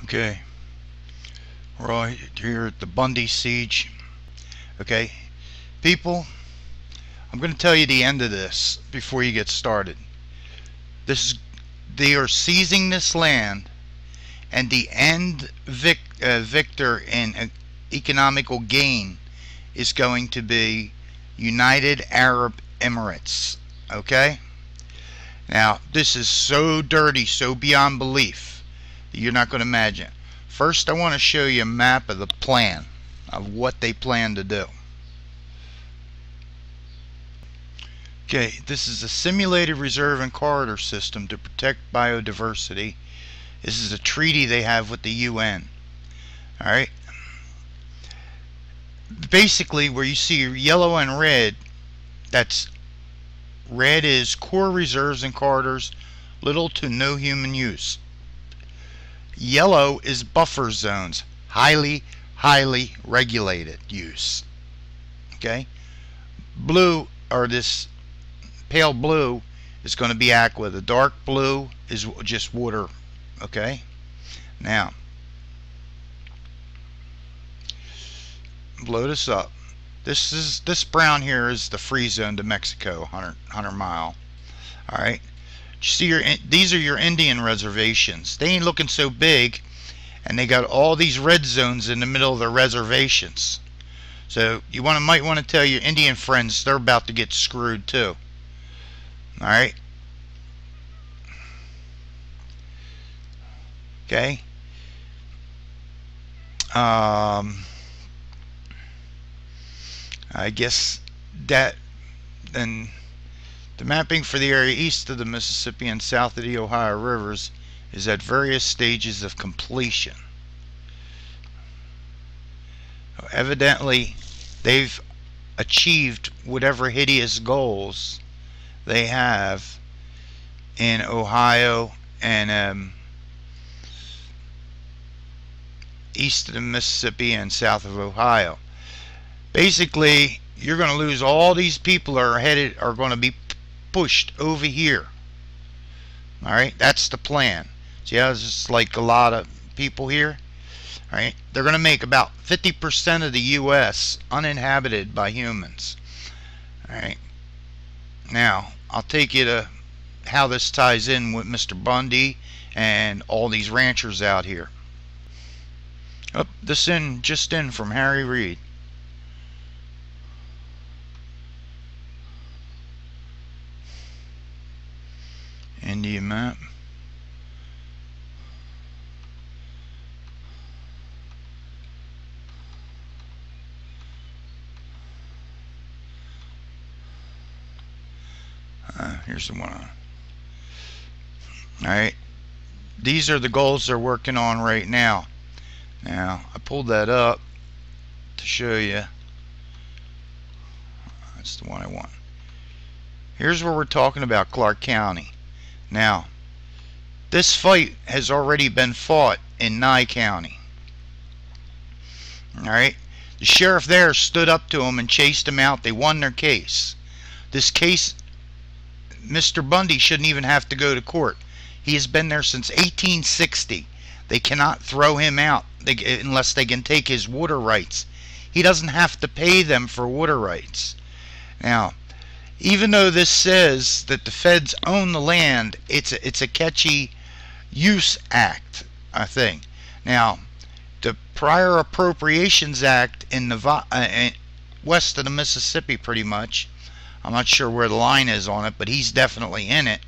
Okay, we're all here at the Bundy siege. Okay, people, I'm going to tell you the end of this before you get started. They are seizing this land, and the end victor in economical gain is going to be United Arab Emirates. Okay? Now, this is so dirty, so beyond belief, that you're not going to imagine. First, I want to show you a map of the plan of what they plan to do. Okay, this is a simulated reserve and corridor system to protect biodiversity. This is a treaty they have with the UN. Alright? Basically, where you see yellow and red, that's red is core reserves and corridors, little to no human use. Yellow is buffer zones, highly regulated use. Okay? Blue, or this pale blue, is going to be aqua. The dark blue is just water. Okay? Now, blow this up. This brown here is the free zone to Mexico, 100 mile. All right. You see, these are your Indian reservations. They ain't looking so big, and they got all these red zones in the middle of their reservations. So you might want to tell your Indian friends they're about to get screwed too. All right. Okay. I guess that then the mapping for the area east of the Mississippi and south of the Ohio rivers is at various stages of completion. Evidently, they've achieved whatever hideous goals they have in Ohio and east of the Mississippi and south of Ohio. Basically, you're going to lose all these people that are going to be pushed over here. All right, that's the plan. See how there's like a lot of people here? All right, they're going to make about 50% of the U.S. uninhabited by humans. All right. Now, I'll take you to how this ties in with Mr. Bundy and all these ranchers out here. Oh, this just in from Reid. India map. Here's the one. Alright. These are the goals they're working on right now. Now, I pulled that up to show you. That's the one I want. Here's where we're talking about Clark County. Now, this fight has already been fought in Nye County. Alright? The sheriff there stood up to him and chased him out. They won their case. This case, Mr. Bundy shouldn't even have to go to court. He has been there since 1860. They cannot throw him out unless they can take his water rights. He doesn't have to pay them for water rights. Now, even though this says that the feds own the land, it's a catchy use act, I think. Now, the Prior Appropriations Act in the west of the Mississippi, pretty much. I'm not sure where the line is on it, but he's definitely in it.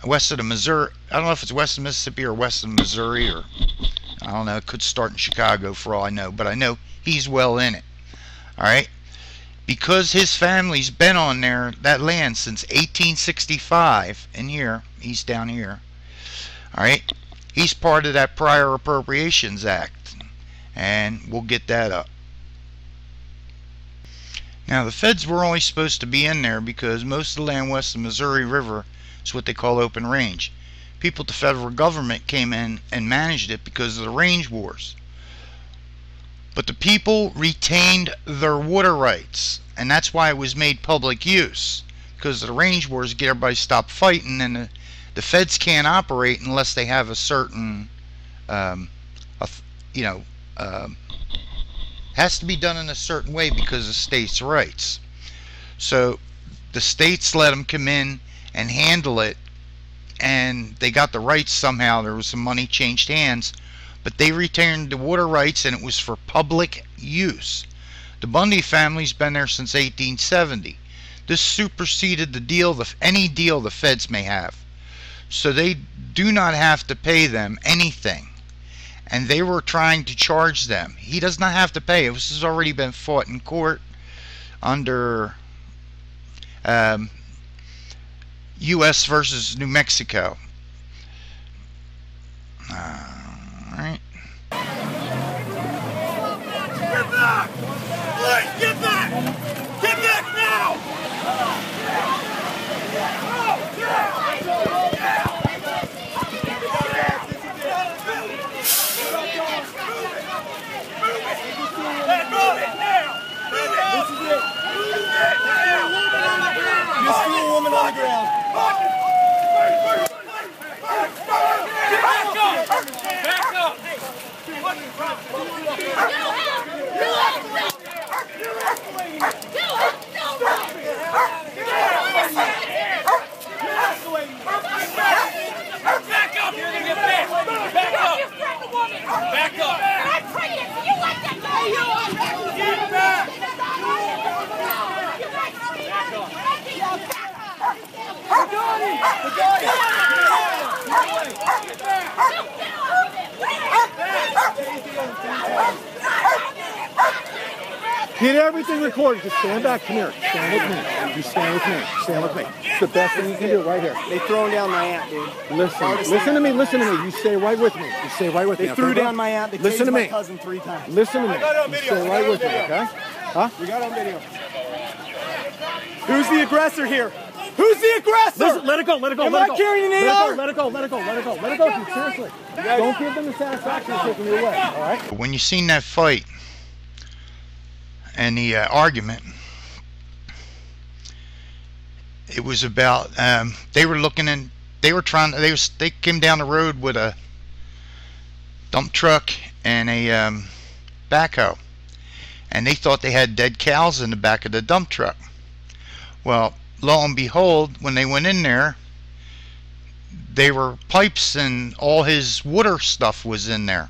West of the Missouri, I don't know if it's west of Mississippi or west of Missouri, or I don't know. It could start in Chicago for all I know, but I know he's well in it. All right. Because his family's been on that land since 1865, and here, he's down here. Alright, he's part of that Prior Appropriations Act, and we'll get that up. Now, the feds were only supposed to be in there because most of the land west of the Missouri River is what they call open range. People at the federal government came in and managed it because of the range wars. But the people retained their water rights, and that's why it was made public use, because the range wars get everybody to stop fighting, and the feds can't operate unless they have a certain um, you know, has to be done in a certain way because of states' rights. So the states let them come in and handle it, and they got the rights somehow. There was some money changed hands, but they retained the water rights, and it was for public use. The Bundy family's been there since 1870. This superseded any deal the feds may have. So they do not have to pay them anything. And they were trying to charge them. He does not have to pay. This has already been fought in court under U.S. versus New Mexico. Alright. Get back! Please, get back! Get back now! Move it now! This is it! Just see a woman on the ground. Back up! Back up! Back up! You're gonna get back! Back up! Back up! I'm pregnant! You let that go! Get back! Get everything recorded. Just stand back. Come here. Stand with me. You stand with me. Stand with me. It's the best thing you can do right here. They throwing down my aunt, dude. Listen to me. Listen to me. You stay right with me. You stay right with me. They threw down my aunt. They listen to me. My cousin 3 times. Listen to me. You stay right with me, okay? Huh? We got on video. Who's the aggressor here? Who's the aggressor? Listen, let it go. Let it go. Am let it I go. carrying an AR? Let it go. Let it go. Let it go. Let it go. Dude, seriously. Don't give them the satisfaction of taking you away. All right? When you seen that fight and the argument, it was about they were looking in. They came down the road with a dump truck and a backhoe, and they thought they had dead cows in the back of the dump truck. Well, lo and behold, when they went in there, they were pipes and all his water stuff was in there.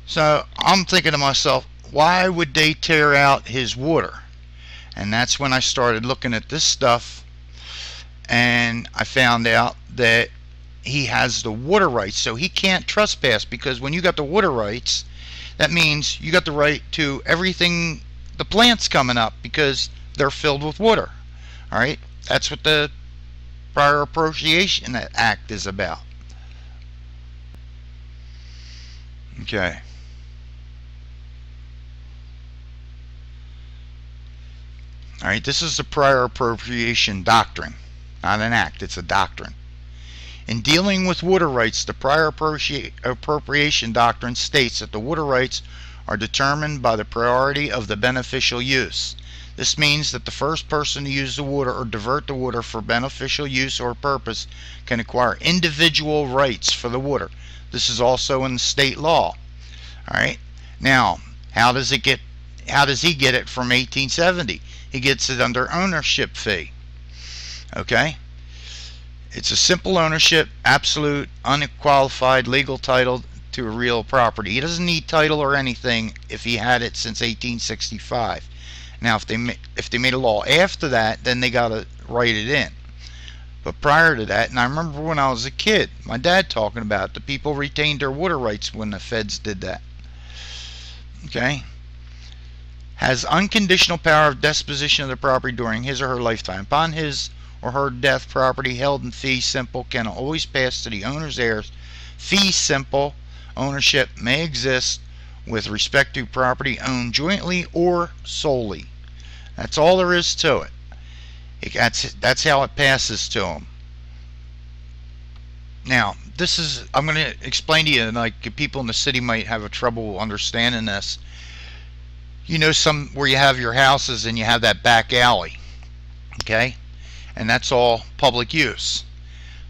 So I'm thinking to myself, why would they tear out his water? And that's when I started looking at this stuff, and I found out that he has the water rights, so he can't trespass, because when you got the water rights, that means you got the right to everything, the plants coming up, because they're filled with water. Alright, that's what the Prior Appropriation Act is about. Okay. Alright, this is the Prior Appropriation Doctrine. Not an act, it's a doctrine. In dealing with water rights, the Prior Appropriation Doctrine states that the water rights are determined by the priority of the beneficial use. This means that the first person to use the water or divert the water for beneficial use or purpose can acquire individual rights for the water. This is also in state law. Alright, now how does he get it from 1870? He gets it under ownership fee. Okay, it's a simple ownership, absolute, unqualified legal title to a real property. He doesn't need title or anything if he had it since 1865. Now, if they made a law after that, then they got to write it in. But prior to that, and I remember when I was a kid, my dad talking about it, the people retained their water rights when the feds did that. Okay? Has unconditional power of disposition of the property during his or her lifetime. Upon his or her death, property held in fee simple can always pass to the owner's heirs. Fee simple ownership may exist with respect to property owned jointly or solely. That's all there is to it. That's how it passes to them. Now, I'm going to explain to you, like people in the city might have a trouble understanding this. You know, where you have your houses and you have that back alley, okay, and that's all public use.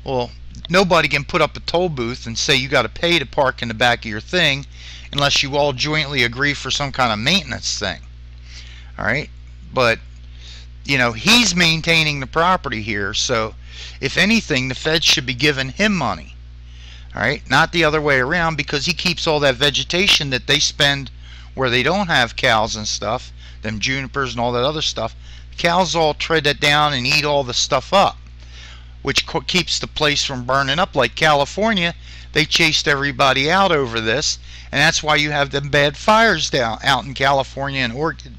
Well, nobody can put up a toll booth and say you got to pay to park in the back of your thing unless you all jointly agree for some kind of maintenance thing. All right, but you know, he's maintaining the property here, so if anything, the feds should be giving him money. All right, not the other way around, because he keeps all that vegetation that they spend where they don't have cows and stuff, them junipers and all that other stuff. Cows all tread that down and eat all the stuff up, which keeps the place from burning up. Like California, they chased everybody out over this, and that's why you have them bad fires out in California and Oregon.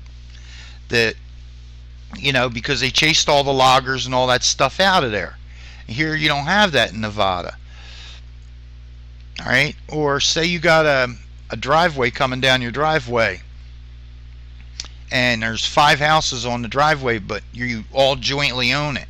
That, you know, because they chased all the loggers and all that stuff out of there. Here you don't have that in Nevada. All right, or say you got a driveway coming down your driveway, and there's 5 houses on the driveway, but you all jointly own it.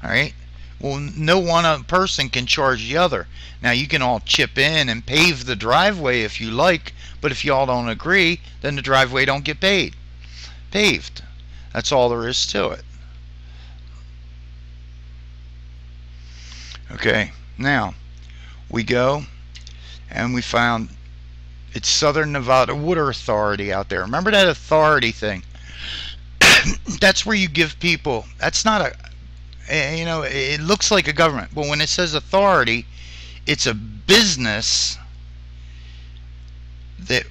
All right. Well, no one person can charge the other. Now you can all chip in and pave the driveway if you like, but if y'all don't agree, then the driveway don't get paved. That's all there is to it. Okay, now we go and we found it's Southern Nevada Water Authority out there. Remember that authority thing? That's where you give people, that's not a, you know, it looks like a government, but when it says authority, it's a business that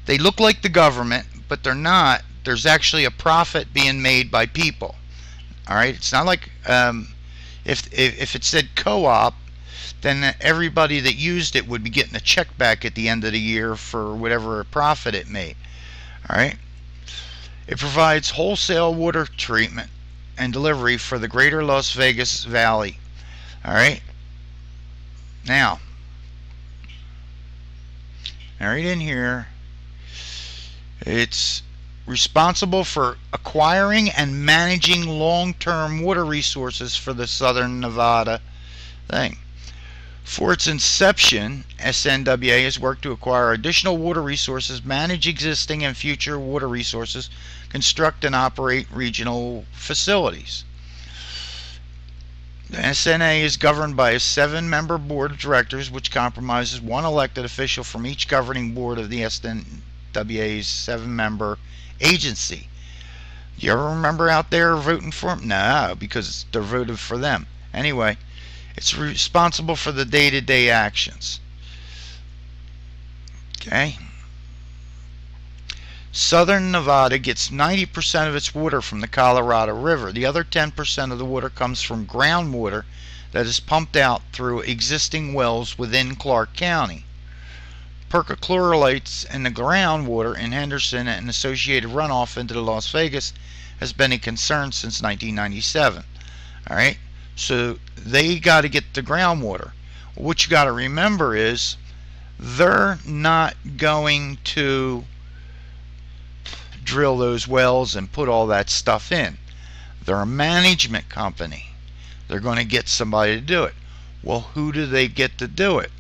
they look like the government, but they're not. There's actually a profit being made by people. All right, it's not like if it said co-op, then everybody that used it would be getting a check back at the end of the year for whatever profit it made. All right. It provides wholesale water treatment and delivery for the greater Las Vegas Valley. All right. Now, right in here, it's responsible for acquiring and managing long-term water resources for the Southern Nevada thing. For its inception, SNWA has worked to acquire additional water resources, manage existing and future water resources, construct and operate regional facilities. The SNA is governed by a 7-member board of directors, which comprises 1 elected official from each governing board of the SNWA's 7-member agency. You ever remember out there voting for them? No, because they're voted for them. Anyway, it's responsible for the day-to-day actions. Okay. Southern Nevada gets 90% of its water from the Colorado River. The other 10% of the water comes from groundwater that is pumped out through existing wells within Clark County. Perchlorate in the groundwater in Henderson and associated runoff into the Las Vegas has been a concern since 1997. All right, so they got to get the groundwater. What you got to remember is they're not going to drill those wells and put all that stuff in. They're a management company. They're going to get somebody to do it. Well, who do they get to do it?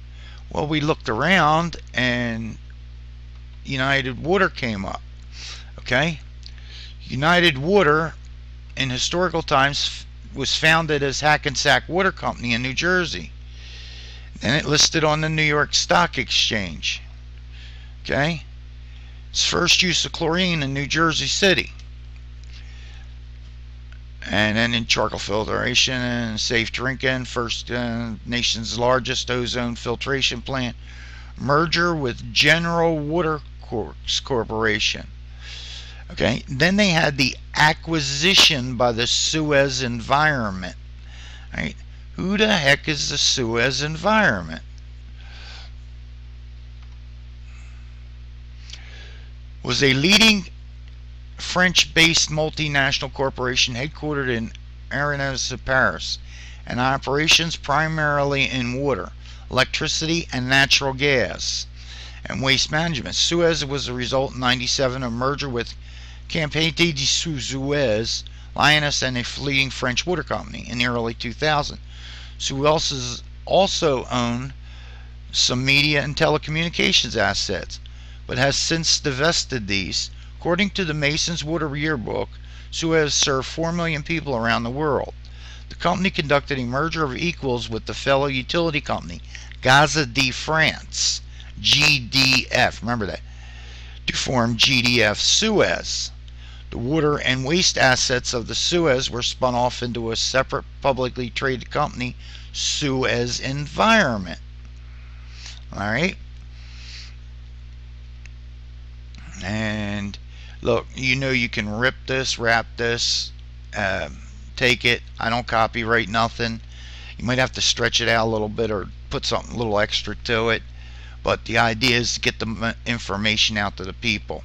Well, we looked around and United Water came up. Okay? United Water in historical times was founded as Hackensack Water Company in New Jersey. Then it listed on the New York Stock Exchange. Okay? Its first use of chlorine in New Jersey City. And then in charcoal filtration and safe drinking, first nation's largest ozone filtration plant. Merger with General Water Works Corporation. Okay, then they had the acquisition by the Suez Environment. Right? Who the heck is the Suez Environment? Was a leading French-based multinational corporation headquartered in Arenas, Paris, and operations primarily in water, electricity, and natural gas, and waste management. Suez was a result in '97 of a merger with Compagnie de Suez, Lyonnais, and a leading French water company in the early 2000s. Suez also owned some media and telecommunications assets, but has since divested these. According to the Mason's Water Yearbook, Suez served 4 million people around the world. The company conducted a merger of equals with the fellow utility company, Gaza de France, GDF, remember that, to form GDF Suez. The water and waste assets of the Suez were spun off into a separate publicly traded company, Suez Environment. Alright? And look, you know you can rip this, wrap this, take it. I don't copyright nothing. You might have to stretch it out a little bit or put something a little extra to it. But the idea is to get the information out to the people.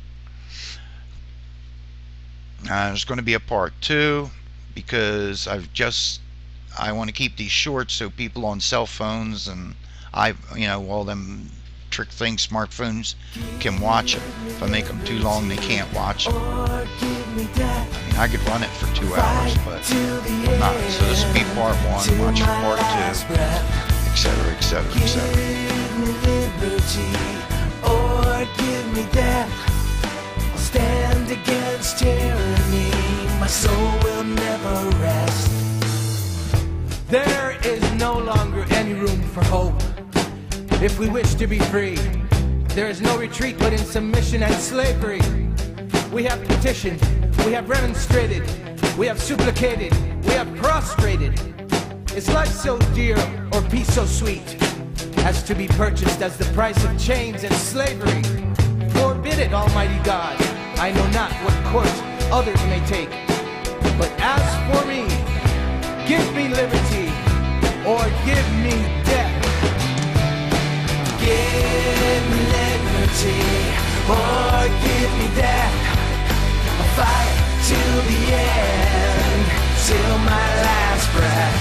There's going to be a part 2 because I want to keep these short so people on cell phones and all them trick things, smartphones, can watch them. If I make them too long, they can't watch them. I mean, I could run it for 2 hours, but I'm not. So this will be part 1. Watch for part 2, etc., etc., etc. Give me liberty or give me death. I'll stand against tyranny. My soul will never rest. There is no longer any room for hope. If we wish to be free, there is no retreat but in submission and slavery. We have petitioned, we have remonstrated, we have supplicated, we have prostrated. Is life so dear or peace so sweet as to be purchased as the price of chains and slavery? Forbid it, Almighty God. I know not what course others may take. But as for me, give me liberty or give me death. Give me liberty or give me death. I'll fight till the end, till my last breath.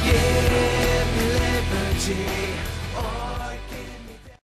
Give me liberty